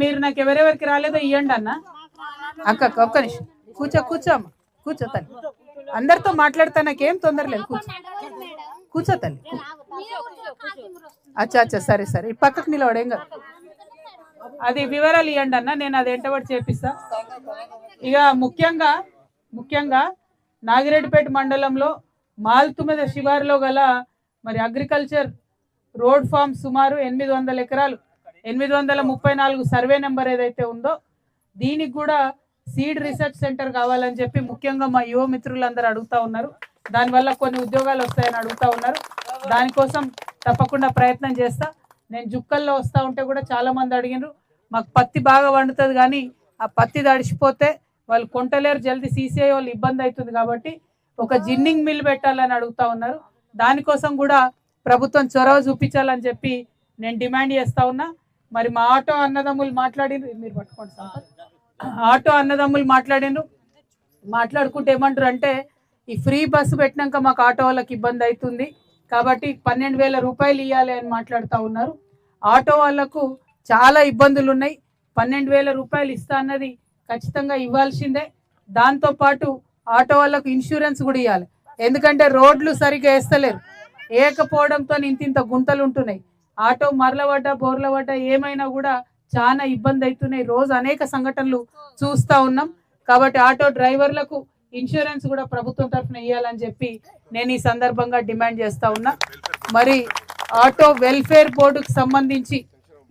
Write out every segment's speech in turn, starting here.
మీరు నాకు ఎవరెవరికి రాలేదో ఇవ్వండి అన్న. అక్క ఒక్క నిమిషం కూర్చో అమ్మ, కూర్చో తల్లి. అందరితో మాట్లాడతా, నాకేం తొందర లేదు, కూర్చో తల్లి. అచ్చా సరే ఈ పక్కకు నిలవడేం కదా. అది వివరాలు ఇవ్వండి అన్న, నేను అది ఎంటబడి చేపిస్తా. ఇక ముఖ్యంగా నాగిరెడ్డిపేట మండలంలో మాల్తుమెద శివారులో గల మరి అగ్రికల్చర్ రోడ్ ఫామ్ సుమారు 800 ఎకరాలు, 834 సర్వే నెంబర్ ఏదైతే ఉందో దీనికి కూడా సీడ్ రీసెర్చ్ సెంటర్ కావాలని చెప్పి ముఖ్యంగా మా యువ మిత్రులందరూ అడుగుతా ఉన్నారు. దానివల్ల కొన్ని ఉద్యోగాలు వస్తాయని అడుగుతా ఉన్నారు. దానికోసం తప్పకుండా ప్రయత్నం చేస్తా. నేను జుక్కల్లో వస్తూ ఉంటే కూడా చాలా మంది అడిగినారు, మాకు పత్తి బాగా వండుతుంది కానీ ఆ పత్తి తడిచిపోతే వాళ్ళు కొంటలేరు, జల్దీ సీసీఐ వాళ్ళు ఇబ్బంది అవుతుంది కాబట్టి ఒక జిన్నింగ్ మిల్ పెట్టాలని అడుగుతా ఉన్నారు. దానికోసం కూడా ప్రభుత్వం చొరవ చూపించాలని చెప్పి నేను డిమాండ్ చేస్తా ఉన్నా. మరి మా ఆటో అన్నదమ్ములు మాట్లాడినరు, మీరు పట్టుకోండి సార్. ఆటో అన్నదమ్ములు మాట్లాడుకుంటే ఏమంటారు అంటే, ఈ ఫ్రీ బస్సు పెట్టినాక మాకు ఆటో వాళ్ళకి ఇబ్బంది అవుతుంది కాబట్టి 12,000 రూపాయలు ఇవ్వాలి అని మాట్లాడుతూ ఉన్నారు. ఆటో వాళ్లకు చాలా ఇబ్బందులు ఉన్నాయి. 12,000 రూపాయలు ఇస్తా అన్నది ఖచ్చితంగా ఇవ్వాల్సిందే. దాంతోపాటు ఆటో వాళ్ళకు ఇన్సూరెన్స్ కూడా ఇవ్వాలి. ఎందుకంటే రోడ్లు సరిగ్గా వేస్తలేరు, ఏకపోవడంతో ఇంత గుంతలు ఉంటున్నాయి. ఆటో మరలబడ్డ బోర్లబడ్డ ఏమైనా కూడా చాలా ఇబ్బంది అవుతున్నాయి. రోజు అనేక సంఘటనలు చూస్తూ ఉన్నాం. కాబట్టి ఆటో డ్రైవర్లకు ఇన్సూరెన్స్ కూడా ప్రభుత్వం తరఫున ఇవ్వాలని చెప్పి నేను ఈ సందర్భంగా డిమాండ్ చేస్తా ఉన్నా. మరి ఆటో వెల్ఫేర్ బోర్డుకు సంబంధించి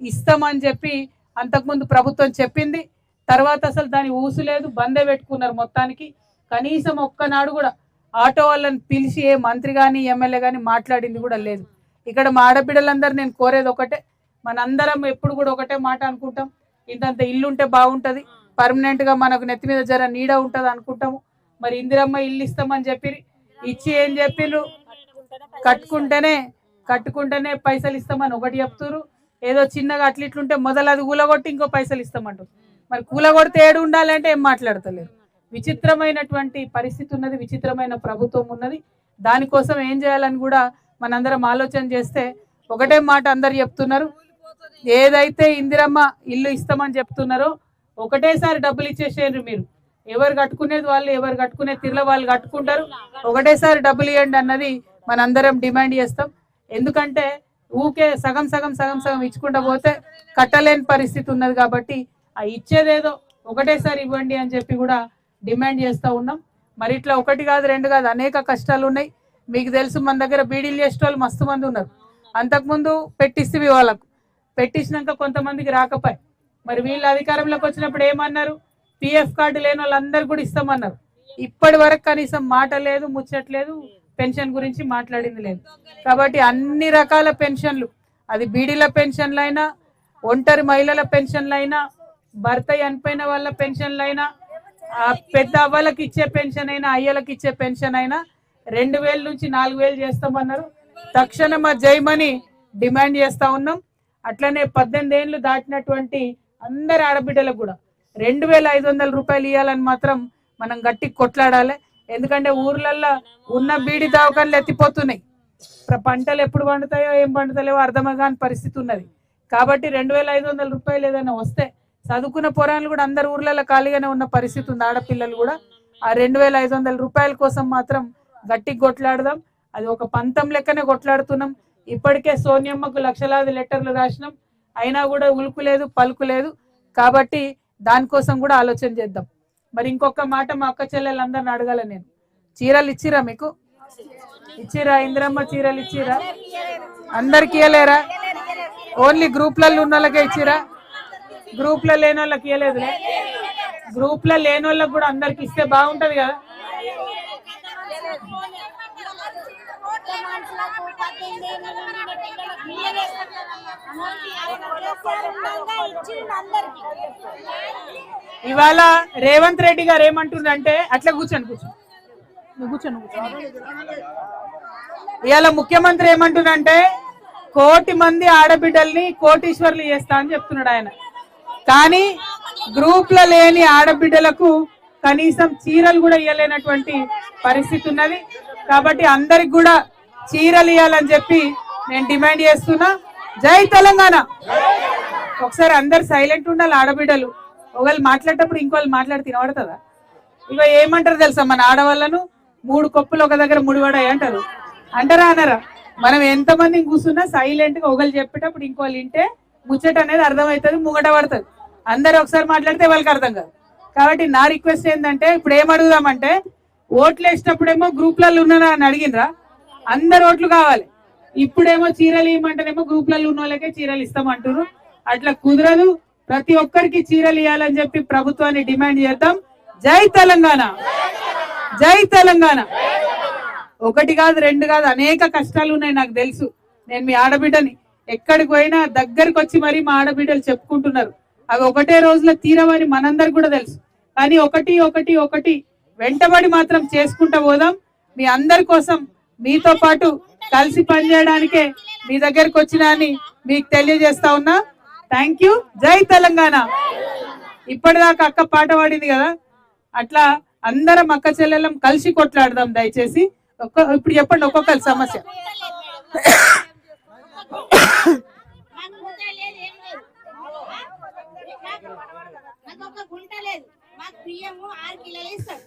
ఇస్తామని చెప్పి అంతకుముందు ప్రభుత్వం చెప్పింది. తర్వాత అసలు దాని ఊసు లేదు, బందే పెట్టుకున్నారు మొత్తానికి. కనీసం ఒక్కనాడు కూడా ఆటో వాళ్ళని పిలిచి ఏ మంత్రి కానీ ఎమ్మెల్యే కానీ మాట్లాడింది కూడా లేదు. ఇక్కడ మా ఆడబిడ్డలందరూ నేను కోరేది ఒకటే, మనందరం ఎప్పుడు కూడా ఒకటే మాట అనుకుంటాం, ఇంతంత ఇల్లు ఉంటే బాగుంటుంది, పర్మనెంట్గా మనకు నెత్తి మీద జర నీడ ఉంటుంది అనుకుంటాము. మరి ఇందిరమ్మ ఇల్లు ఇస్తామని చెప్పి ఇచ్చి ఏం చెప్పిర్రు, కట్టుకుంటేనే పైసలు ఇస్తామని ఒకటి చెప్తున్నారు. ఏదో చిన్నగా అట్లిట్లుంటే మొదలు అది కూలగొట్టి ఇంకో పైసలు ఇస్తామంటారు. మరి కూలగొడితే ఏడు ఉండాలంటే ఏం మాట్లాడతలేరు. విచిత్రమైనటువంటి పరిస్థితి ఉన్నది, విచిత్రమైన ప్రభుత్వం ఉన్నది. దానికోసం ఏం చేయాలని కూడా మనందరం ఆలోచన చేస్తే ఒకటే మాట అందరు చెప్తున్నారు, ఏదైతే ఇందిరమ్మ ఇల్లు ఇస్తామని చెప్తున్నారో ఒకటేసారి డబ్బులు ఇచ్చేసేయండి. మీరు ఎవరు కట్టుకునేది వాళ్ళు, ఎవరు కట్టుకునే తిర్ల వాళ్ళు కట్టుకుంటారు. ఒకటేసారి డబ్బులు ఇవ్వండి అన్నది మనందరం డిమాండ్ చేస్తాం. ఎందుకంటే ఊకే సగం ఇచ్చుకుంటా పోతే కట్టలేని పరిస్థితి ఉన్నది. కాబట్టి ఆ ఇచ్చేదేదో ఒకటేసారి ఇవ్వండి అని చెప్పి కూడా డిమాండ్ చేస్తూ ఉన్నాం. మరి ఇట్లా ఒకటి కాదు, రెండు కాదు, అనేక కష్టాలు ఉన్నాయి. మీకు తెలుసు, మన దగ్గర బీడీలు చేసే వాళ్ళు మస్తు మంది ఉన్నారు. అంతకుముందు పెట్టిస్తే వాళ్ళకు పెట్టించినాక కొంతమందికి రాకపోయి, మరి వీళ్ళు అధికారంలోకి వచ్చినప్పుడు ఏమన్నారు, పిఎఫ్ కార్డు లేని వాళ్ళందరూ కూడా ఇస్తామన్నారు. ఇప్పటి వరకు కనీసం మాట లేదు, ముచ్చట్లేదు, పెన్షన్ గురించి మాట్లాడింది లేదు. కాబట్టి అన్ని రకాల పెన్షన్లు, అది బీడీల పెన్షన్లైనా, ఒంటరి మహిళల పెన్షన్లైనా, భర్త చనిపోయిన వాళ్ళ పెన్షన్లైనా, పెద్ద అవ్వలకు ఇచ్చే పెన్షన్ అయినా, అయ్యలకు ఇచ్చే పెన్షన్ అయినా 2,000 నుంచి 4,000 చేస్తామన్నారు. తక్షణం మా జైమని డిమాండ్ చేస్తా ఉన్నాం. అట్లనే 18 ఏళ్ళు దాటినటువంటి అందరి ఆడబిడ్డలకు కూడా 2,500 రూపాయలు ఇవ్వాలని మాత్రం మనం గట్టి కొట్లాడాలి. ఎందుకంటే ఊర్లల్లో ఉన్న బీడి దవాఖానలు ఎత్తిపోతున్నాయి. పంటలు ఎప్పుడు పండుతాయో ఏం పండుతలేవో అర్థమే కాని పరిస్థితి ఉన్నది. కాబట్టి 2,500 రూపాయలు ఏదైనా వస్తే చదువుకున్న పొరాలు కూడా అందరు ఊర్లలో ఖాళీగానే ఉన్న పరిస్థితి ఉంది. ఆడపిల్లలు కూడా ఆ 2,500 రూపాయల కోసం మాత్రం గట్టి కొట్లాడదాం. అది ఒక పంతం లెక్కనే కొట్లాడుతున్నాం. ఇప్పటికే సోనియమ్మకు లక్షలాది లెటర్లు రాసినాం, అయినా కూడా ఉలుకు లేదు, పలుకు లేదు. కాబట్టి దానికోసం కూడా ఆలోచన చేద్దాం. మరి ఇంకొక మాట మా అక్క చెల్లెలందరిని అడగాల నేను, చీరలు ఇచ్చిరా మీకు? ఇచ్చిరా? ఇందిరమ్మ చీరలు ఇచ్చిరా? అందరికి ఇవ్వలేరా? ఓన్లీ గ్రూప్లలో ఉన్న వాళ్ళకే ఇచ్చిరా? గ్రూప్లో లేని వాళ్ళకి ఇవ్వలేదులే. గ్రూప్లో లేని వాళ్ళకి కూడా అందరికి ఇస్తే బాగుంటది కదా. ఇవాళ రేవంత్ రెడ్డి గారు ఏమంటుందంటే, అట్లా కూర్చొని ఇవాళ ముఖ్యమంత్రి ఏమంటుందంటే, 1,000,000 మంది ఆడబిడ్డల్ని కోటీశ్వర్లు చేస్తా అని చెప్తున్నాడు ఆయన. కానీ గ్రూప్ లో లేని ఆడబిడ్డలకు కనీసం చీరలు కూడా ఇవ్వలేనటువంటి పరిస్థితి ఉన్నది. కాబట్టి అందరికి కూడా చీరలు ఇవ్వాలని చెప్పి నేను డిమాండ్ చేస్తున్నా. జై తెలంగాణ. ఒకసారి అందరు సైలెంట్ ఉండాలి. ఆడబిడ్డలు ఒకళ్ళు మాట్లాడేటప్పుడు ఇంకోళ్ళు మాట్లాడి తినబడుతుందా? ఇక ఏమంటారు తెలుసా మన ఆడవాళ్ళను, 3 కొప్పులు ఒక దగ్గర ముడిపడాయి అంటారు. అంటారా అనరా? మనం ఎంతమంది కూర్చున్నా సైలెంట్ గా ఒకళ్ళు చెప్పేటప్పుడు ఇంకోళ్ళు వింటే ముచ్చట అనేది అర్థమవుతుంది, ముంగట పడుతుంది. అందరు ఒకసారి మాట్లాడితే వాళ్ళకి అర్థం కాదు. కాబట్టి నా రిక్వెస్ట్ ఏంటంటే, ఇప్పుడు ఏం అడుగుదామంటే, ఓట్లు వేసేటప్పుడేమో గ్రూప్లలో ఉన్నారా అని అడిగినరా? అందరు ఓట్లు కావాలి. ఇప్పుడేమో చీరలు ఇవ్వమంటేనేమో గ్రూప్లలో ఉన్న వాళ్ళకే చీరలు ఇస్తామంటారు. అట్లా కుదరదు. ప్రతి ఒక్కరికి చీరలు ఇవ్వాలని చెప్పి ప్రభుత్వాన్ని డిమాండ్ చేద్దాం. జై తెలంగాణ, జై తెలంగాణ. 1 కాదు 2 కాదు, అనేక కష్టాలు ఉన్నాయి నాకు తెలుసు. నేను మీ ఆడబిడ్డని, ఎక్కడికి పోయినా దగ్గరికి వచ్చి మరి మా ఆడబిడ్డలు చెప్పుకుంటున్నారు. అవి ఒకటే రోజులో తీరమని మనందరికి కూడా తెలుసు. కానీ ఒకటి వెంటబడి మాత్రం చేసుకుంటూ పోదాం. మీ అందరి కోసం మీతో పాటు కలిసి పనిచేయడానికే మీ దగ్గరికి వచ్చినా అని మీకు తెలియజేస్తా ఉన్నా. Thank you. జై తెలంగాణ. ఇప్పటిదాకా అక్క పాట పాడింది కదా, అట్లా అందరం అక్క చెల్లెలం కలిసి కొట్లాడదాం దయచేసి. ఇప్పుడు చెప్పండి ఒక్కొక్కరి సమస్య. గుంట లేదు, మాకు బియ్యము 6 కిలోలు ఇస్తాడు.